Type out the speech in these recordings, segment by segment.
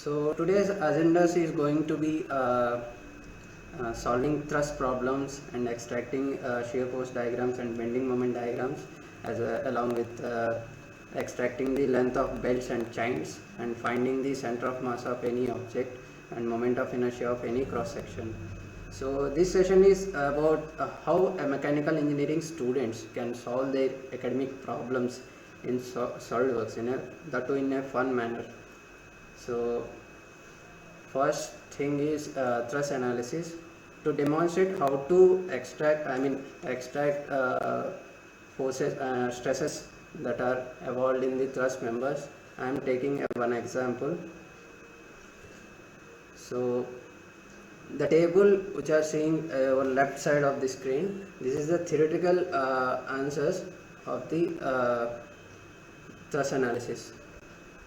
So today's agenda is going to be solving thrust problems and extracting shear force diagrams and bending moment diagrams, along with extracting the length of belts and chains and finding the center of mass of any object and moment of inertia of any cross section. So this session is about how a mechanical engineering students can solve their academic problems in SolidWorks that too in a fun manner. So first thing is thrust analysis to demonstrate how to extract forces stresses that are evolved in the thrust members. I am taking one example. So the table which are seeing on left side of the screen, this is the theoretical answers of the thrust analysis.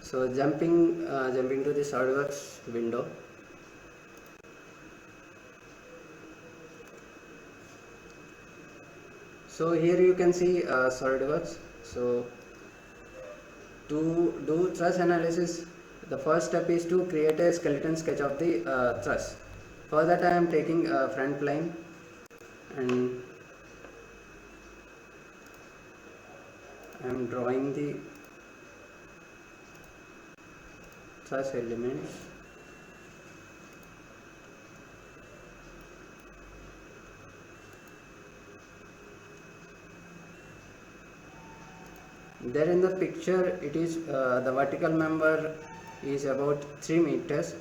So jumping to the SolidWorks window. So here you can see SolidWorks. So to do thrust analysis, the first step is to create a skeleton sketch of the thrust. For that I am taking a front plane and I am drawing the thrust elements. There in the picture it is the vertical member is about 3 meters.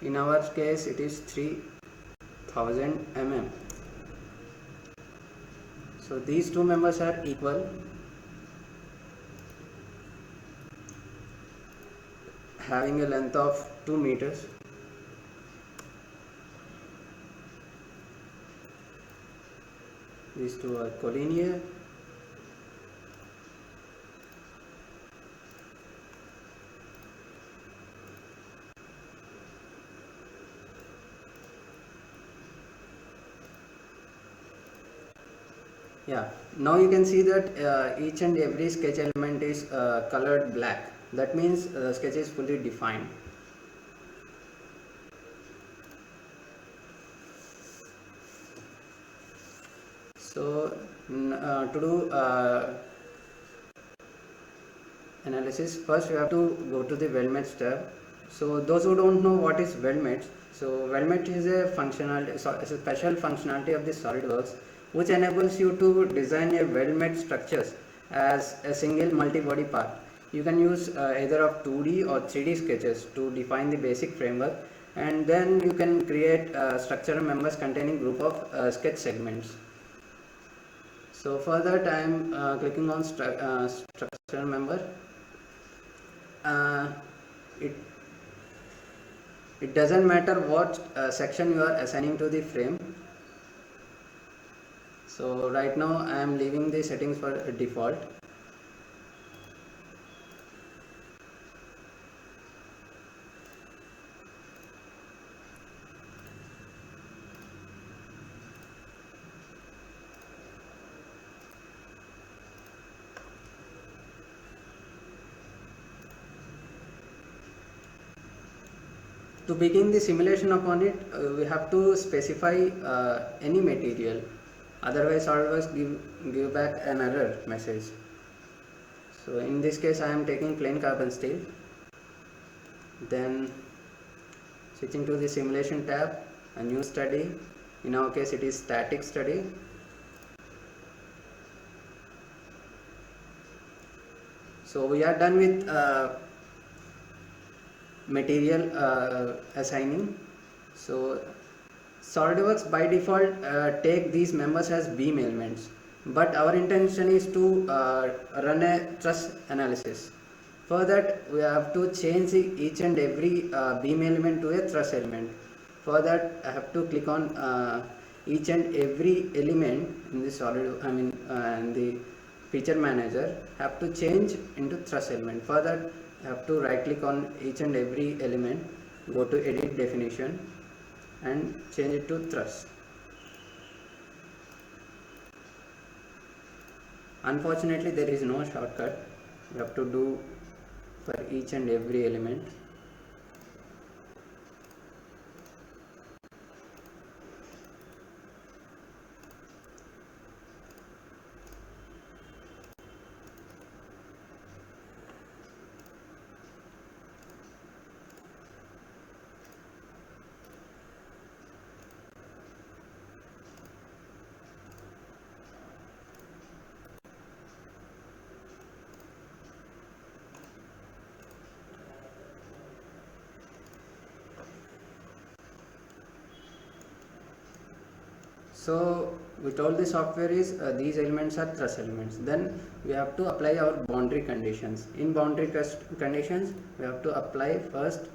In our case it is 3000 mm. So these two members are equal, having a length of 2 meters. These two are collinear. Yeah, now you can see that each and every sketch element is colored black. That means the sketch is fully defined. So to do analysis, first we have to go to the weldments tab. So those who don't know what is weldments, so weldment is a special functionality of the SolidWorks which enables you to design a weldment structures as a single multi-body part. You can use either of 2D or 3D sketches to define the basic framework, and then you can create structural members containing group of sketch segments. So for that I am clicking on structural member. It doesn't matter what section you are assigning to the frame. So right now I am leaving the settings for default. To begin the simulation upon it, we have to specify any material, otherwise SolidWorks give back an error message. So in this case I am taking plain carbon steel, then switching to the simulation tab, a new study. In our case it is static study. So we are done with material assigning. So SolidWorks by default take these members as beam elements, but our intention is to run a thrust analysis. For that we have to change each and every beam element to a thrust element. For that I have to click on each and every element in the in the feature manager, have to change into thrust element. For that I have to right click on each and every element, go to edit definition and change it to thrust. Unfortunately there is no shortcut, you have to do for each and every element. So we told the software is these elements are truss elements. Then we have to apply our boundary conditions. In boundary conditions, we have to apply first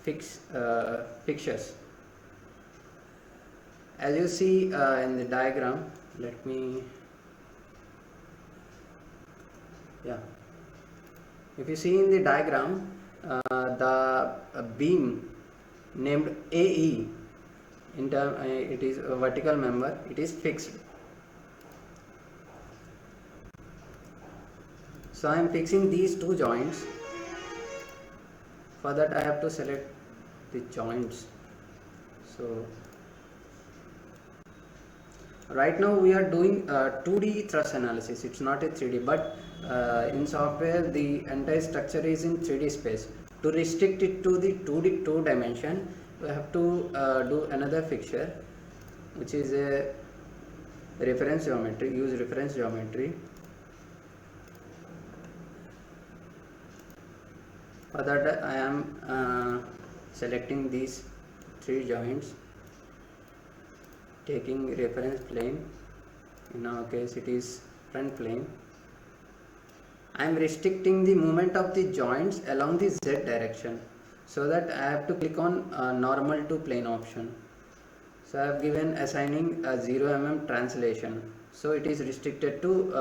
fixtures. As you see in the diagram, let me, yeah. If you see in the diagram, the beam named AE, it is a vertical member, it is fixed. So I am fixing these two joints. For that I have to select the joints. So right now we are doing 2D truss analysis. It's not a 3D, but in software the entire structure is in 3D space. To restrict it to the 2 dimension, we have to do another fixture, which is a reference geometry. Use reference geometry. For that I am selecting these 3 joints, taking reference plane. In our case it is front plane. I am restricting the movement of the joints along the Z direction, so that I have to click on normal to plane option. So I have given assigning a 0 mm translation, so it is restricted to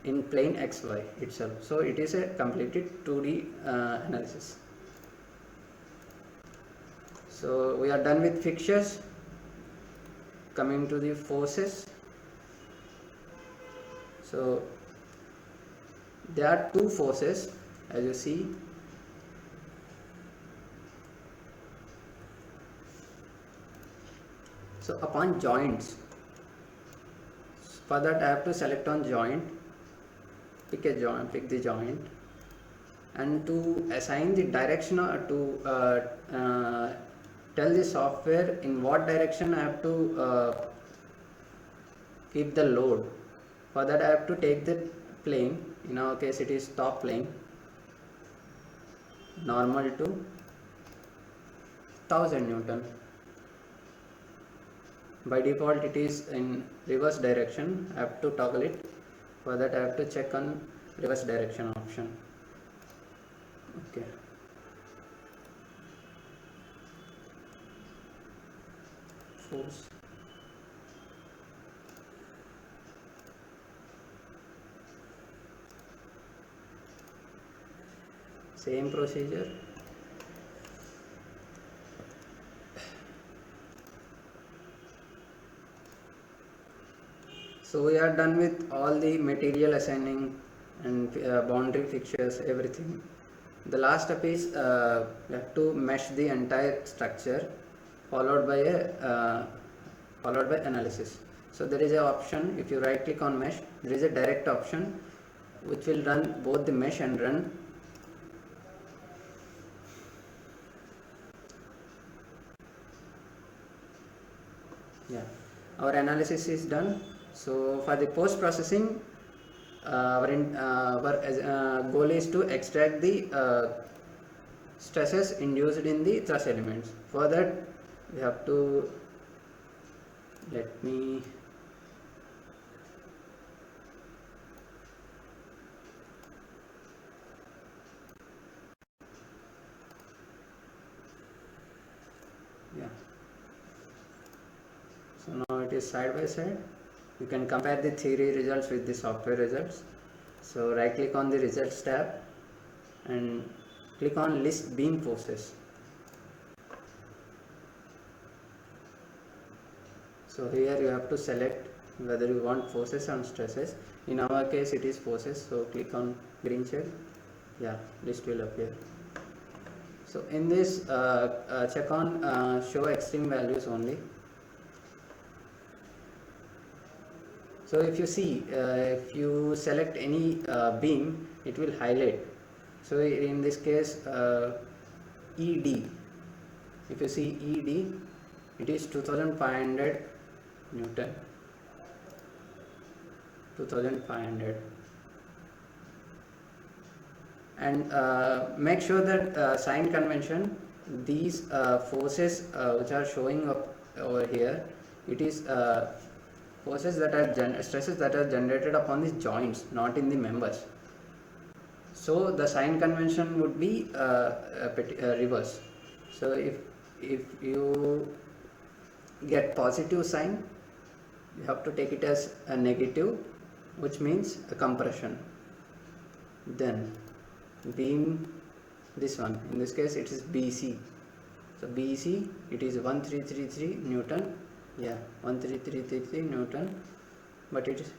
in plane XY itself. So it is a completed 2D analysis. So we are done with fixtures. Coming to the forces. So there are 2 forces, as you see. So upon joints, for that I have to select on joint, pick the joint, and to assign the direction, or to tell the software in what direction I have to keep the load. For that I have to take the plane, in our case it is top plane, normal to 1000 Newton. By default it is in reverse direction. I have to toggle it. For that I have to check on reverse direction option. Okay. Force. Same procedure. So we are done with all the material assigning and boundary fixtures, everything. The last step is we have to mesh the entire structure, followed by analysis. So there is an option, if you right click on mesh, there is a direct option which will run both the mesh and run. Yeah, our analysis is done. So for the post processing, our goal is to extract the stresses induced in the truss elements. For that we have to, let me, yeah. So now it is side by side. You can compare the theory results with the software results. So right click on the results tab and click on list beam forces. So here you have to select whether you want forces or stresses. In our case it is forces, so click on green check. Yeah, list will appear. So in this check on show extreme values only. So if you see, if you select any beam, it will highlight. So in this case ED, if you see ED, it is 2500 Newton, 2500. And make sure that sign convention, these forces which are showing up over here, it is forces that are stresses that are generated upon the joints, not in the members. So the sign convention would be reverse. So if you get positive sign, you have to take it as a negative, which means a compression. Then beam, this one, in this case it is BC. So BC, it is 1333 Newton. Yeah, 13333 Newton, but it is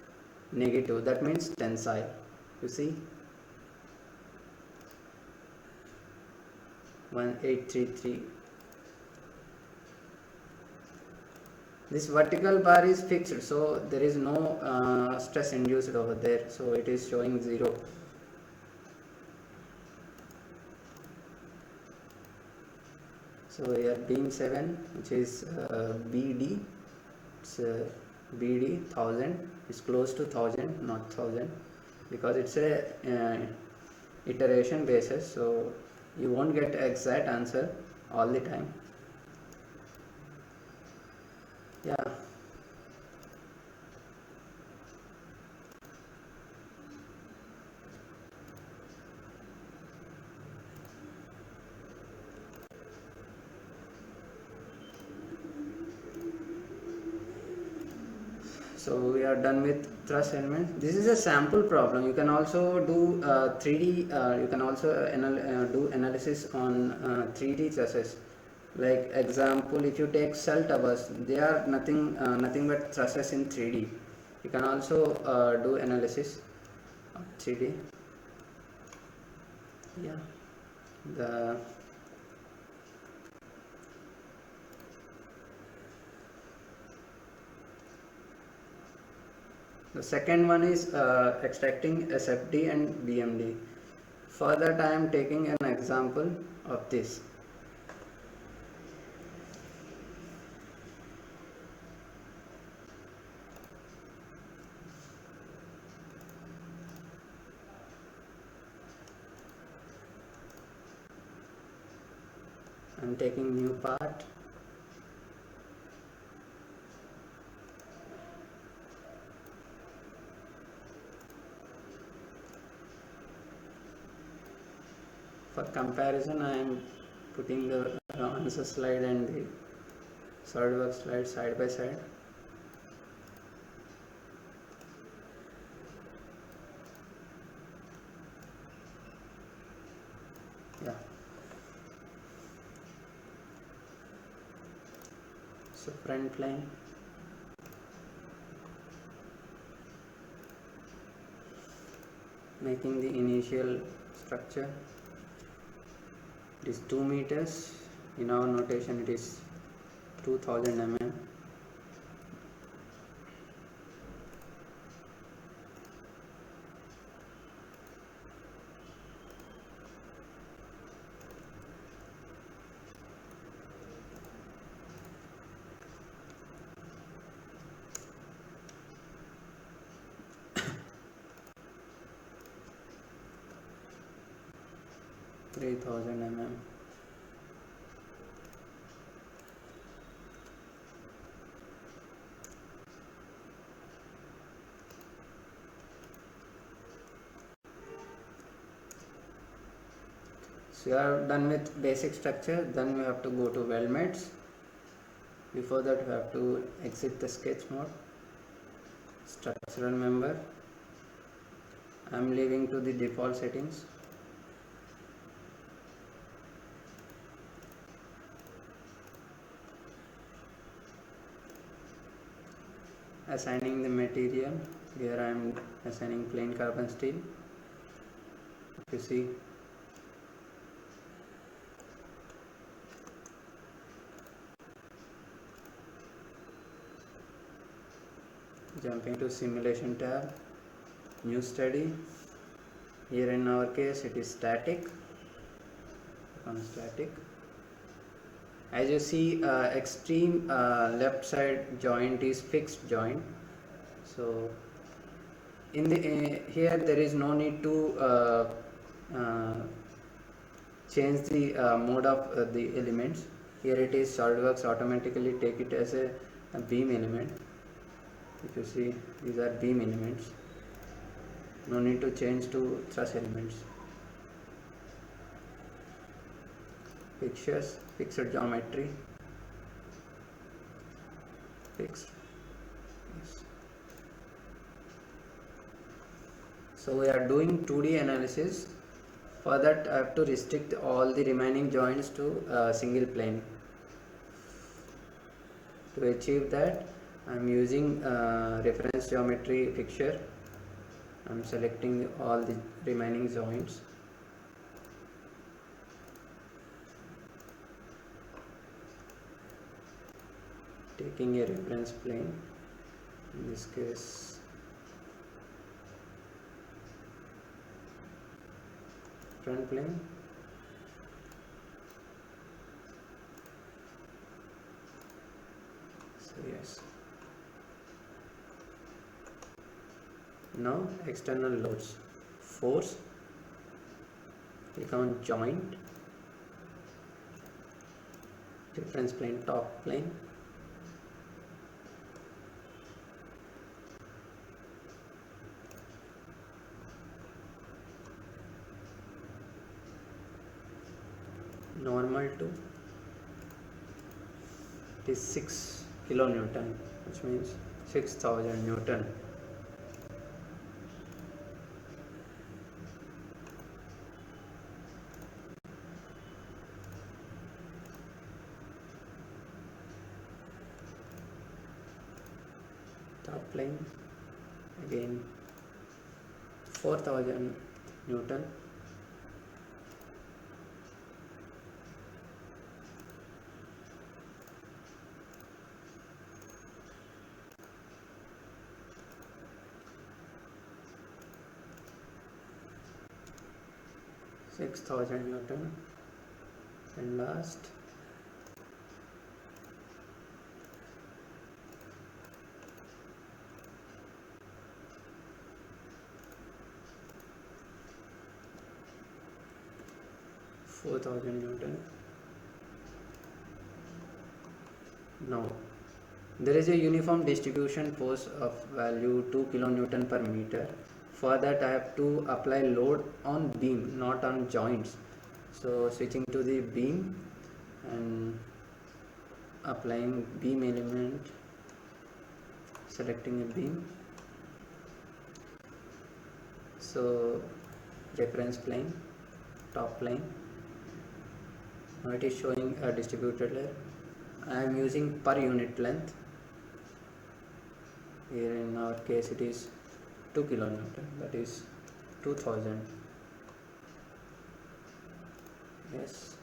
negative, that means tensile. You see, 1833. This vertical bar is fixed, so there is no stress induced over there, so it is showing 0. So here beam 7, which is BD, it's BD 1000, is close to 1000, not 1000, because it's a iteration basis, so you won't get exact answer all the time. Yeah. So we are done with thrust elements. This is a sample problem. You can also do 3D. You can also do analysis on 3D trusses. Like example, if you take cell towers, they are nothing but trusses in 3D. You can also do analysis of 3D. Yeah. The second one is extracting SFD and BMD. For that I am taking an example of this. I am taking new part. For comparison, I am putting the answer slide and the SolidWorks slide side by side. Yeah. So front plane. Making the initial structure. It is 2 meters. In our notation, it is 2000 mm. Three thousand mm. So you are done with basic structure. Then we have to go to weldments. Before that, we have to exit the sketch mode. Structural member. I am leaving to the default settings. Assigning the material. Here I am assigning plain carbon steel. If you see, jumping to simulation tab, new study. Here in our case it is static. On static, as you see, extreme left side joint is fixed joint. So in the here there is no need to change the mode of the elements. Here it is SolidWorks automatically take it as a a beam element. If you see, these are beam elements, no need to change to truss elements. Fixtures, fixed geometry, fixed. Yes. So we are doing 2D analysis. For that I have to restrict all the remaining joints to a single plane. To achieve that, I am using reference geometry fixture. I am selecting all the remaining joints. Taking a reference plane, in this case front plane. So yes. Now external loads, force, click on joint, reference plane, top plane, normal to, it is 6 kilonewton, which means 6000 Newton. Top plane, again 4000 Newton. Newton, and last 4000 Newton. Now there is a uniform distribution force of value 2 kilonewton per meter. For that I have to apply load on beam, not on joints. So switching to the beam and applying beam element, selecting a beam. So reference plane, top plane. Now it is showing a distributed layer. I am using per unit length. Here in our case it is 2 kilonewton, that is 2000. Yes.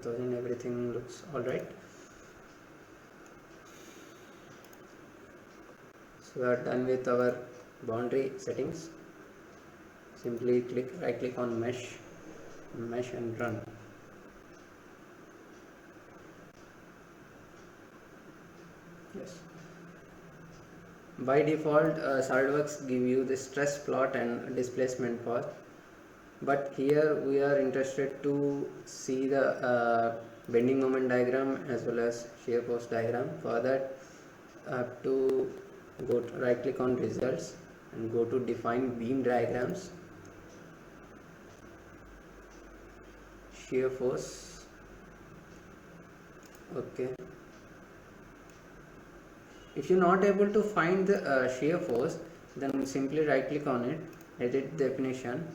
Everything looks alright. So we are done with our boundary settings. Simply right click on mesh and run. Yes. By default SolidWorks give you the stress plot and displacement path, but here we are interested to see the bending moment diagram as well as shear force diagram. For that I have to go to right click on results and go to define beam diagrams, shear force. Okay, if you're not able to find the shear force, then simply right click on it, edit definition,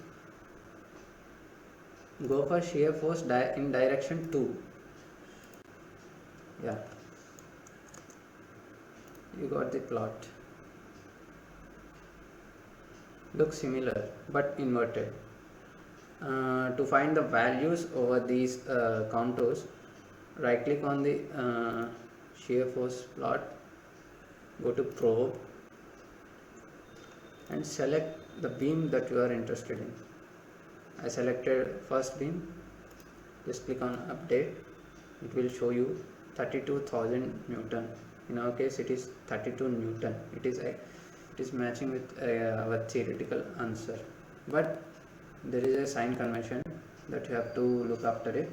go for shear force in direction 2. Yeah, you got the plot. Looks similar but inverted. To find the values over these contours, right click on the shear force plot, go to probe and select the beam that you are interested in. I selected first beam, just click on update. It will show you 32,000 Newton. In our case it is 32 Newton. It is matching with our theoretical answer. But there is a sign convention that you have to look after it.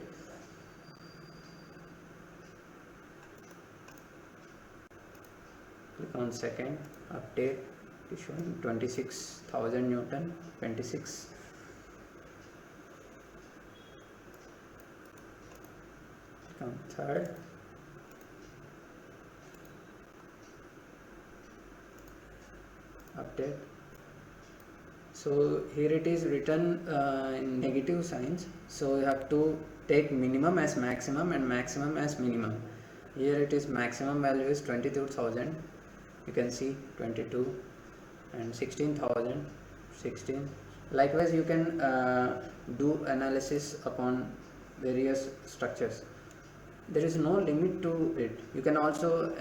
Click on second, update, it is showing 26,000 Newton, 26. Click on third, update. So here it is written in negative signs, so you have to take minimum as maximum and maximum as minimum. Here it is maximum value is 22,000, you can see 22, and 16,000, 16. Likewise you can do analysis upon various structures. There is no limit to it. You can also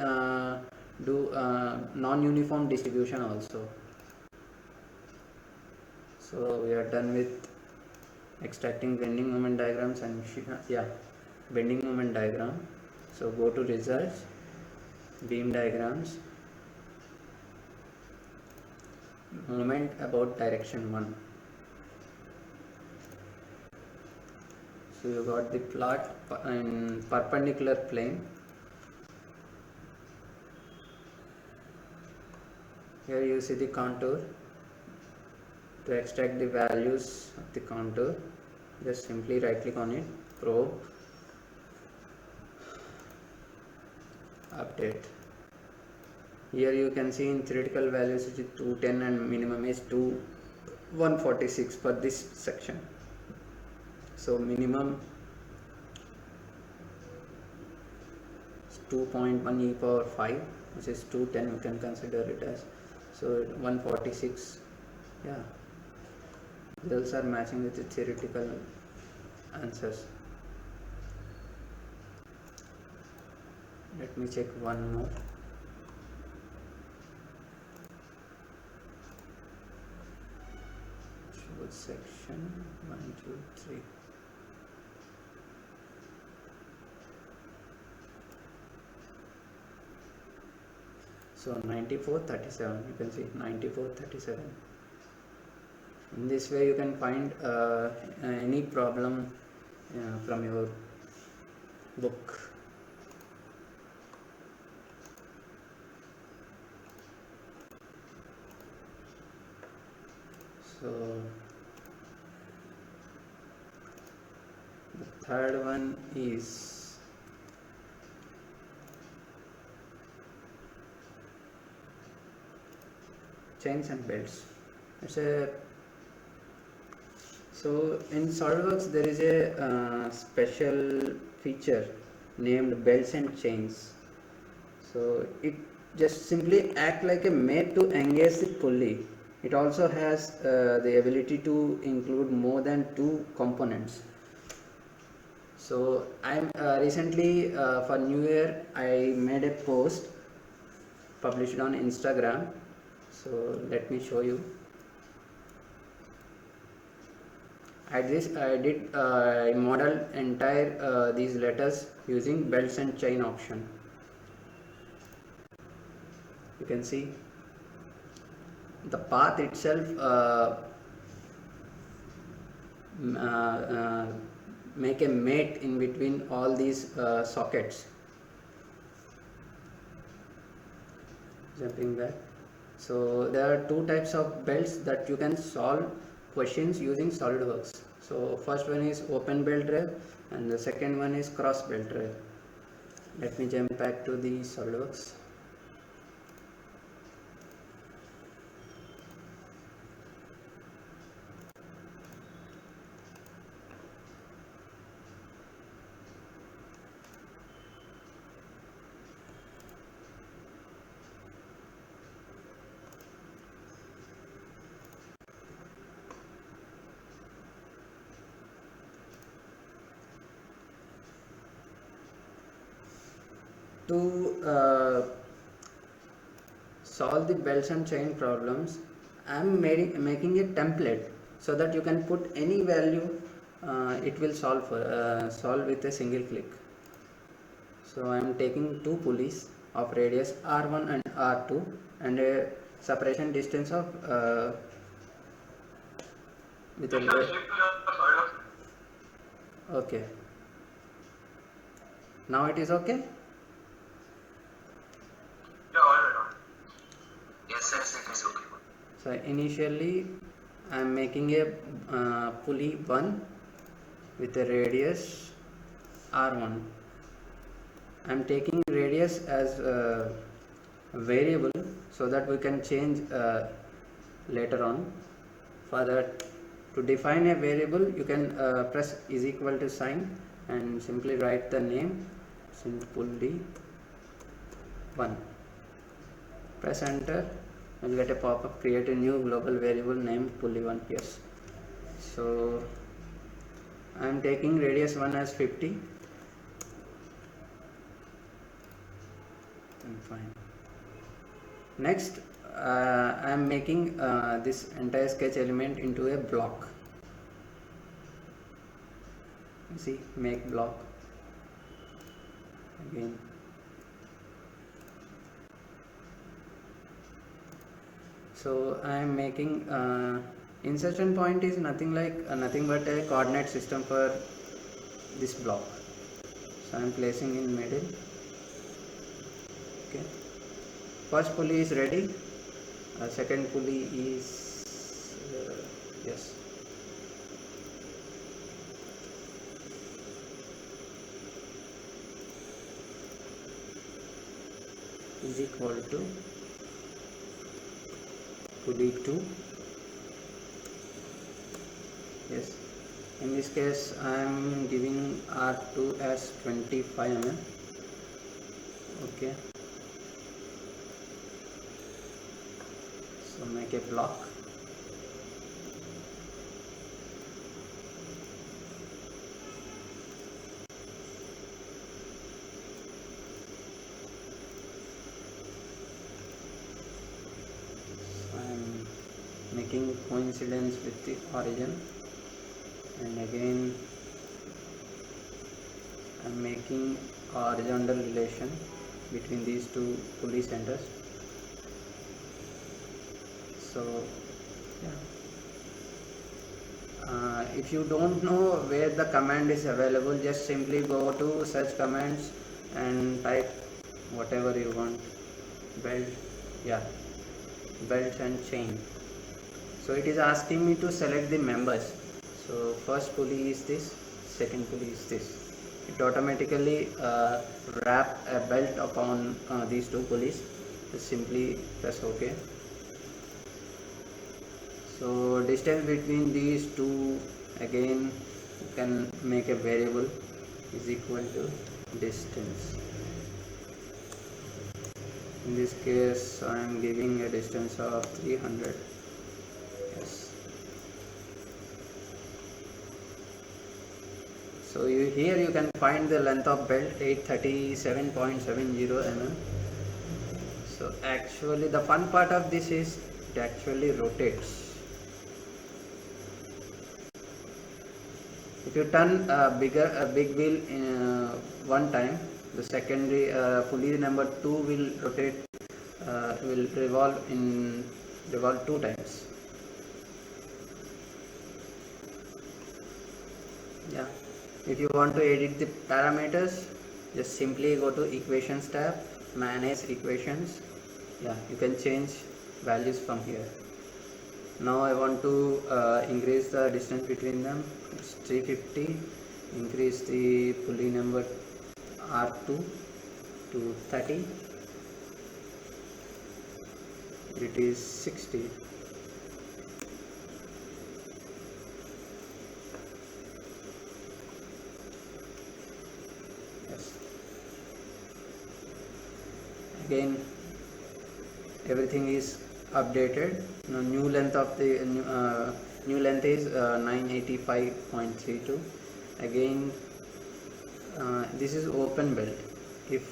do non-uniform distribution also. So we are done with extracting bending moment diagrams and bending moment diagram. So go to results, beam diagrams, moment about direction 1. So you got the plot in perpendicular plane. Here you see the contour. To extract the values of the contour, just simply right click on it, probe, update. Here you can see in theoretical values it is 210 and minimum is 146 for this section. So minimum is 2.1 e power 5, which is 210, you can consider it as. So 146, yeah, results are matching with the theoretical answers. Let me check one more. Show section 1, 2, 3. So 9437, you can see 9437. In this way you can find any problem from your book. So the third one is chains and belts. It's a So in SolidWorks there is a special feature named belts and chains. So it just simply act like a mate to engage the pulley. It also has the ability to include more than 2 components. So I'm recently for New Year I made a post, published on Instagram. So let me show you. I did model entire these letters using belts and chain option. You can see the path itself make a mate in between all these sockets. Jumping back. So there are 2 types of belts that you can solve questions using SolidWorks. So first one is open belt drive and the second one is cross belt drive. Let me jump back to the SolidWorks. To solve the belts and chain problems, I am making a template so that you can put any value, it will solve with a single click. So I am taking 2 pulleys of radius R1 and R2 and a separation distance of with Yes, a sir, check to your side of. okay. Now it is okay. Yeah, alright. Yes, yes, it is okay. So initially I am making a pulley 1 with a radius r1. I am taking radius as a variable so that we can change later on. For that, to define a variable, you can press is equal to sign and simply write the name pulley 1. Press enter, you will get a pop-up, create a new global variable named pulley1ps. So I am taking radius 1 as 50. And fine. Next, I am making this entire sketch element into a block. See, make block again. So I am making insertion point is nothing but a coordinate system for this block. So I am placing in middle. Okay. First pulley is ready. Second pulley is yes. Is equal to pulley 2. Yes. In this case, I am giving R2 as 25 mm. Okay. So make a block. So I am making coincidence with the origin, and again I am making horizontal relation between these two pulley centers. So yeah. If you don't know where the command is available, just simply go to search commands and type whatever you want. Belt, yeah, belts and chain. So it is asking me to select the members. So first pulley is this, second pulley is this. It automatically wrap a belt upon these two pulleys. Just simply press OK. So distance between these two, again you can make a variable is equal to distance. In this case I am giving a distance of 300. Yes. So here you can find the length of belt 837.70 mm. So actually the fun part of this is it actually rotates. If you turn a big wheel in one time, the secondary pulley number 2 will rotate, will revolve 2 times. Yeah. If you want to edit the parameters, just simply go to equations tab, manage equations. Yeah, you can change values from here. Now I want to increase the distance between them. It's 350. Increase the pulley number R2 to 30. It is 60. Yes. Again, everything is updated. Now new length of the new length is 985.32. Again, this is open belt. If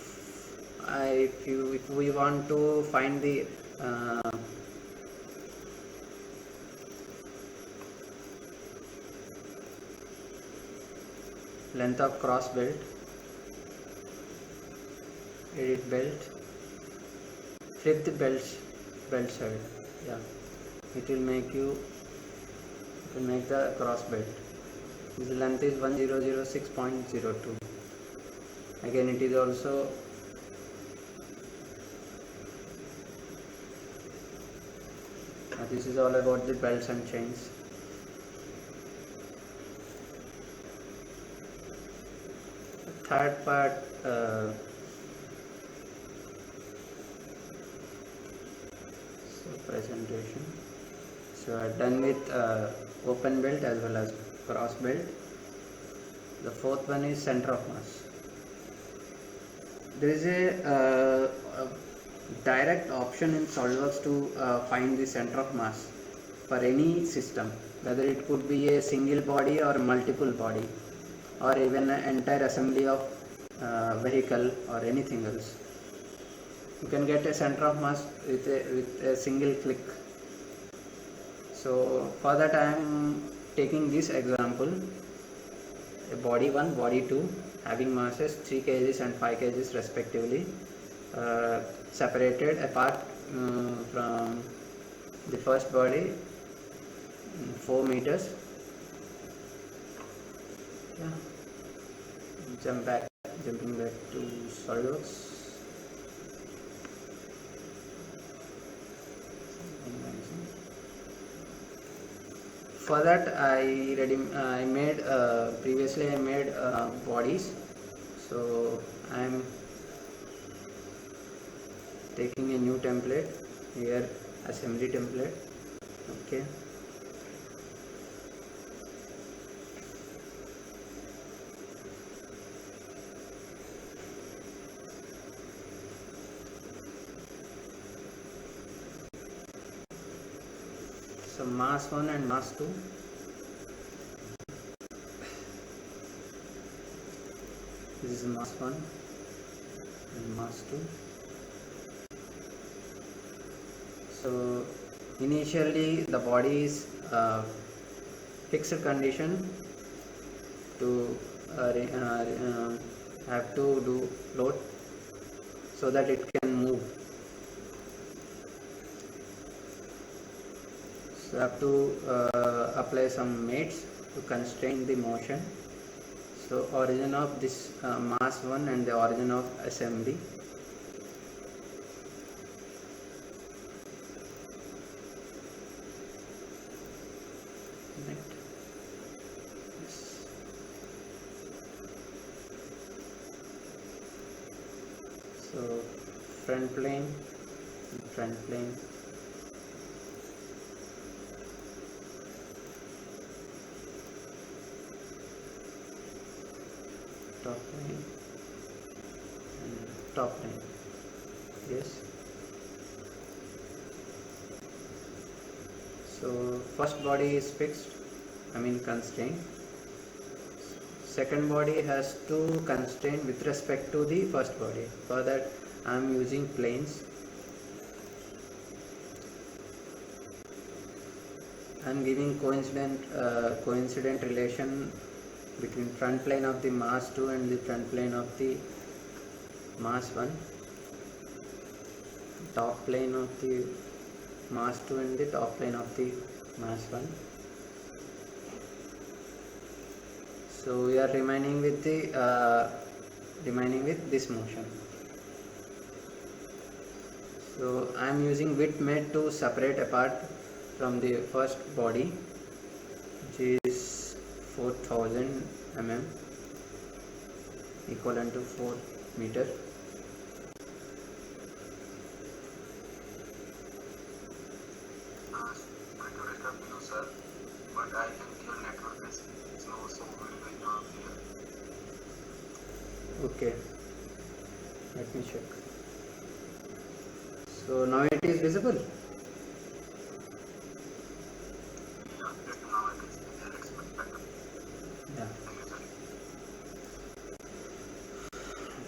we want to find the length of cross belt, edit belt, flip the belt side. Yeah, it will make you to make the cross belt. This length is 1006.02. Again, it is also this is all about the belts and chains. Third part, presentation. So done with open belt as well as cross belt. The fourth one is center of mass. There is a direct option in SolidWorks to find the center of mass for any system, whether it could be a single body or multiple body, or even an entire assembly of vehicle or anything else. You can get a center of mass with a single click. So for that I am taking this example, a body 1, body 2 having masses 3 kg and 5 kg respectively, separated apart from the first body 4 meters. Yeah. Jumping back to SolidWorks. For that I made previously I made bodies, so I am taking a new template here, assembly template. Okay, so mass 1 and mass 2. This is mass 1 and mass 2. So initially the body is fixed condition to have to do load so that it can move. So have to apply some mates to constrain the motion. So origin of this mass 1 and the origin of assembly. Next. Yes. So front plane, top plane and top plane. Yes. So first body is fixed, constrained. Second body has to constrain with respect to the first body. For that I am using planes. I am giving coincident relation between front plane of the mass 2 and the front plane of the mass 1, top plane of the mass 2 and the top plane of the mass 1. So we are remaining with this motion. So I am using width made to separate apart from the first body, which is 4000 mm, equivalent to 4 meter. Sorry to disturb you, sir, but I think your network is slow, so we will not hear. Okay, let me check. So now it is visible. Now it is better. Yeah. Thank you, sir.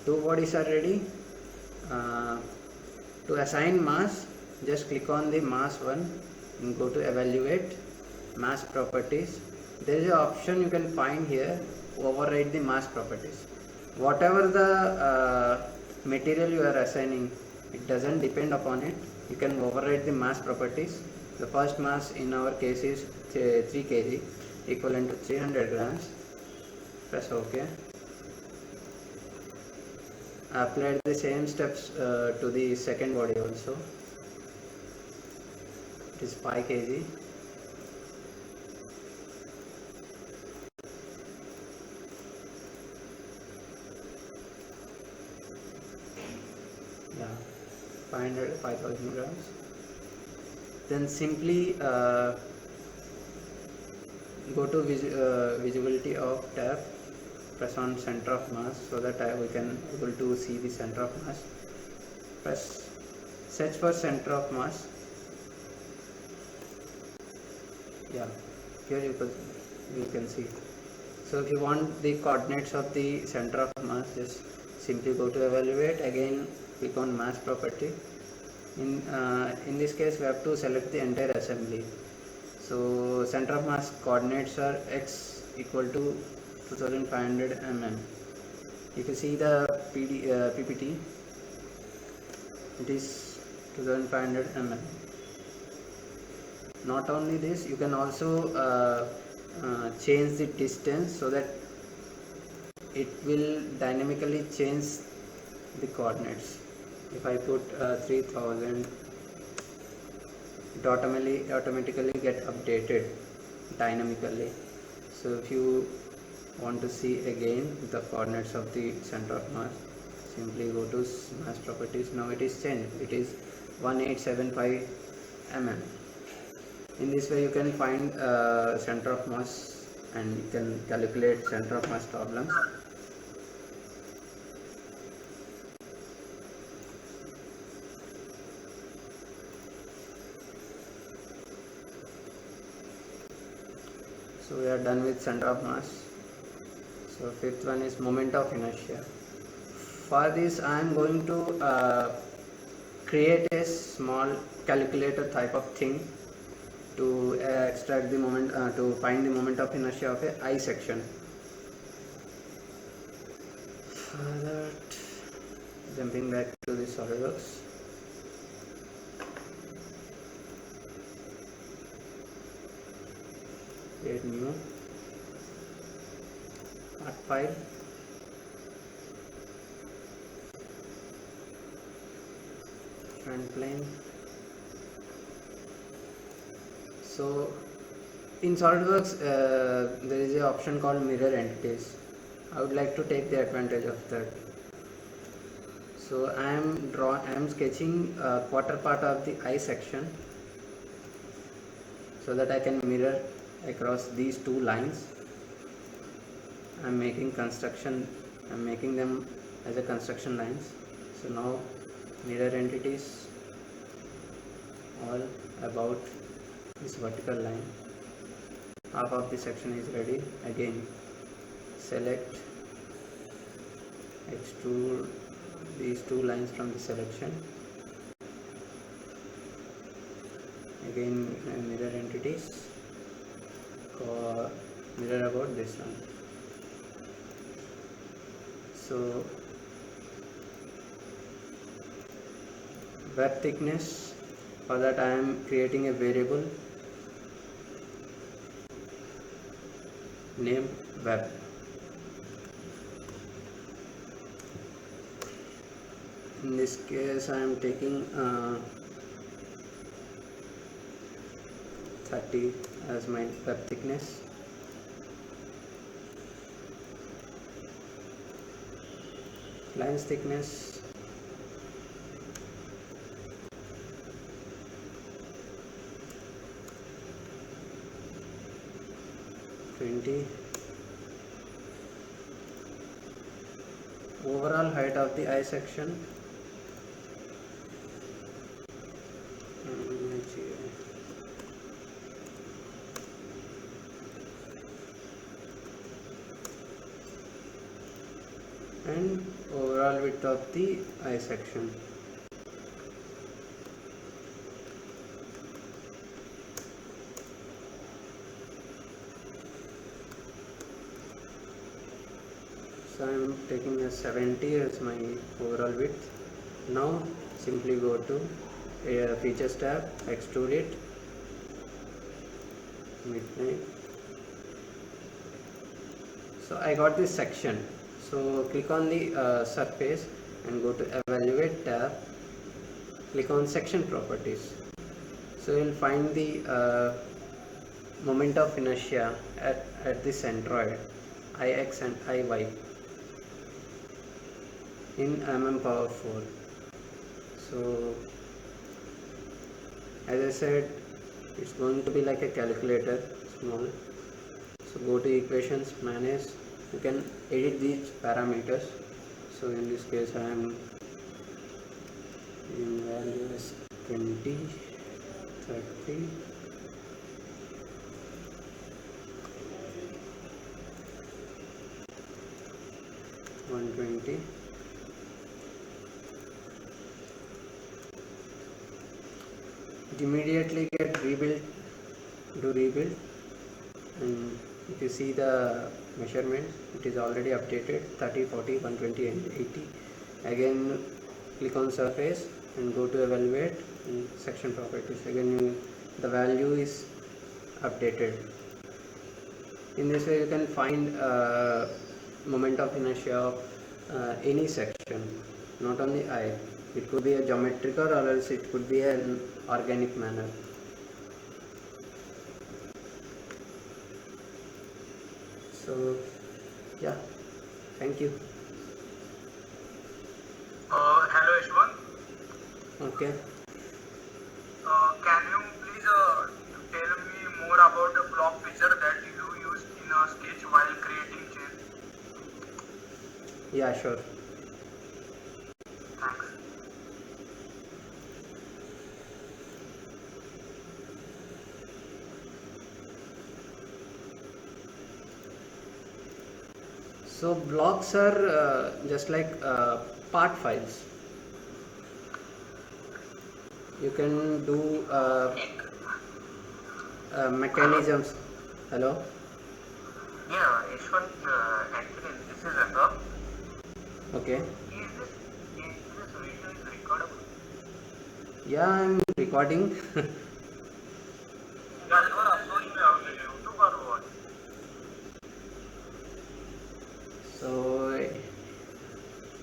Two bodies are ready. To assign mass, just click on the mass 1 and go to evaluate mass properties. There is an option you can find here, override the mass properties. Whatever the material you are assigning, it doesn't depend upon it. You can override the mass properties The first mass in our case is 3 kg, equivalent to 300 grams. Press OK. Applied the same steps to the second body also. It is 5 kg. Yeah, 5,000 grams. Then simply go to visibility of tab, press on center of mass so that we can able to see the center of mass. Press search for center of mass. Yeah, here you can see. So if you want the coordinates of the center of mass, just simply go to evaluate, again click on mass property. In this case we have to select the entire assembly. So center of mass coordinates are x equal to 2500 mm. If you see the PPT, it is 2500 mm. Not only this, you can also change the distance so that it will dynamically change the coordinates. If I put 3000, it automatically get updated dynamically. So if you want to see again the coordinates of the center of mass, simply go to mass properties. Now it is changed, it is 1875 mm. In this way you can find center of mass and you can calculate center of mass problems. So we are done with center of mass. So fifth one is moment of inertia. For this I am going to create a small calculator type of thing to extract the moment, to find the moment of inertia of a I section. For that, jumping back to the SolidWorks. Create new art file. Front plane. So in SolidWorks there is an option called mirror entities. I would like to take the advantage of that. So I am sketching a quarter part of the I section so that I can mirror across these two lines. I am making them as a construction lines. So now mirror entities all about this vertical line. Half of the section is ready. Again select, extrude these two lines from the selection. Again mirror entities, mirror about this one. So web thickness, for that I am creating a variable named web. In this case I am taking 30 as my web thickness. Lines thickness 20. Overall height of the I section and overall width of the I section. So I am taking a 70 as my overall width. Now simply go to Features tab, extrude it, midnight. So I got this section. So click on the surface and go to evaluate tab. Click on section properties. So you'll find the moment of inertia at the centroid Ix and Iy in mm power 4. So as I said, it's going to be like a calculator, small. So go to equations, manage. You can edit these parameters. So in this case I am in value as 20, 30, 120. It immediately get rebuilt, and if you see the measurements, it is already updated 30, 40, 120 and 80. Again click on surface and go to evaluate and section properties. Again the value is updated. In this way you can find moment of inertia of any section, not only I. It could be a geometrical or else it could be an organic manner. So yeah, thank you. Hello, Ishwan. Okay. Can you please tell me more about the block feature that you use in a sketch while creating chain? Yeah, sure. Thanks. So blocks are just like part files. You can do mechanisms. Hello. Yeah, Ishwan, actually, this is Raghav. Okay. Is this video is recordable? Yeah, I'm recording. Yeah, you are uploading on YouTube or what? So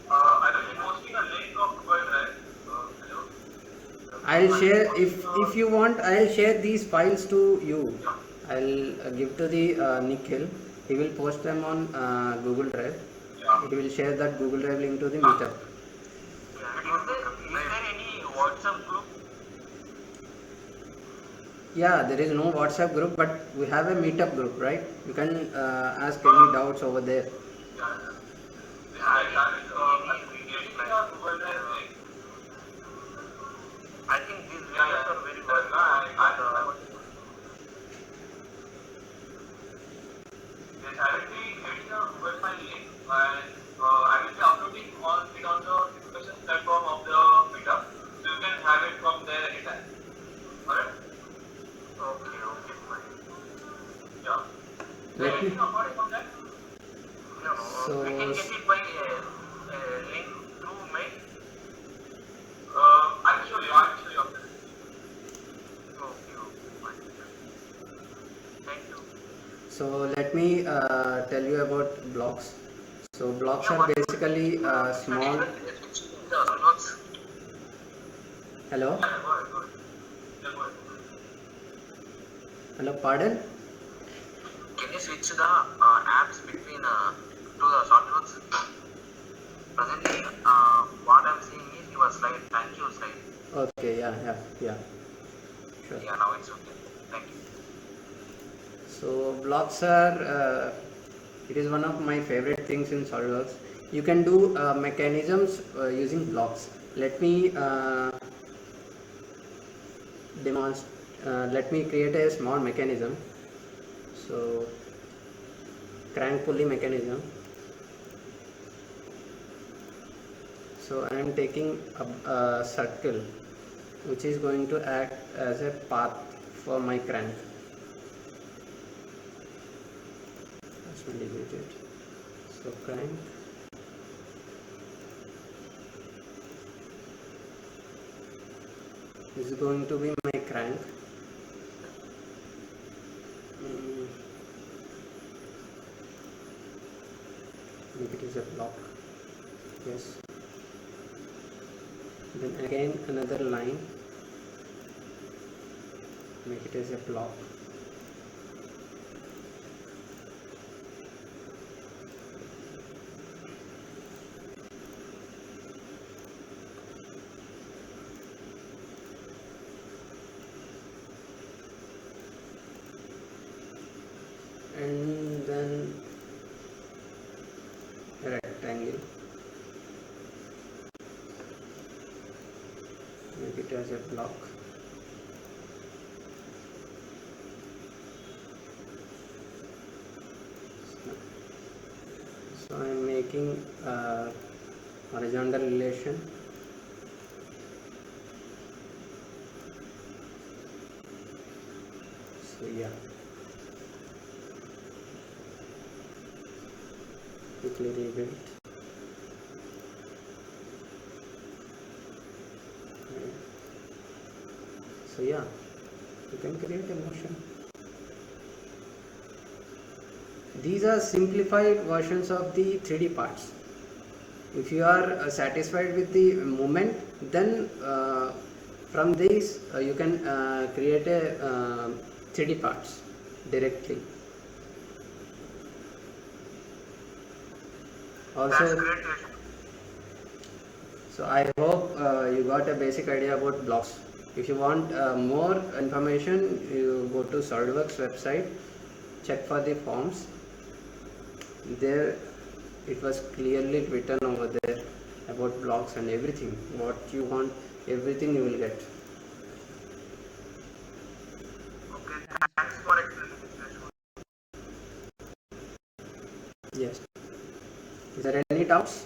I will be posting a link of Google Drive. Hello. I'll share, if you want, I'll share these files to you. I'll give to the Nikhil. He will post them on Google Drive. Yeah. He will share that Google Drive link to the meetup. Is there any WhatsApp group? Yeah, there is no WhatsApp group, but we have a meetup group, right? You can ask any doubts over there. I think these videos are very good. Yes, I will be getting a Google File link and I will be uploading it on the discussion platform of the meetup. So you can have it from there anytime. Alright? Okay, fine. Yeah. Let me. Anything apart from that? No, So, we can get it by link through mail. I'll show you after this. Okay, fine. Thank you. So let me tell you about blocks. So blocks are basically small. Hello. Hello. Pardon. Can you switch the apps between to the SolidWorks? Presently, what I'm seeing is your slide. Thank you, slide. Okay. Yeah. Sure. Yeah, now it's okay. Thank you. So blocks are. It is one of my favorite things in SolidWorks. You can do mechanisms using blocks. Let me demonstrate. Let me create a small mechanism. So crank pulley mechanism. So I am taking a circle which is going to act as a path for my crank. Let's delete it. So crank. This is going to be my crank. make it as a block. Yes. Then again another line, make it as a block. And then a rectangle, make it as a block. So I am making a horizontal relation. So yeah, quickly rebuild. Right. So yeah, you can create a motion. These are simplified versions of the 3D parts. If you are satisfied with the movement, then from these you can create a 3D parts directly. That's Also, great, Yash. so I hope you got a basic idea about blocks. If you want more information, you go to SolidWorks website, check for the forms. There it was clearly written over there about blocks and everything. What you want, everything you will get. Okay, thanks for explaining this, Yash. Yes. Is there any doubts?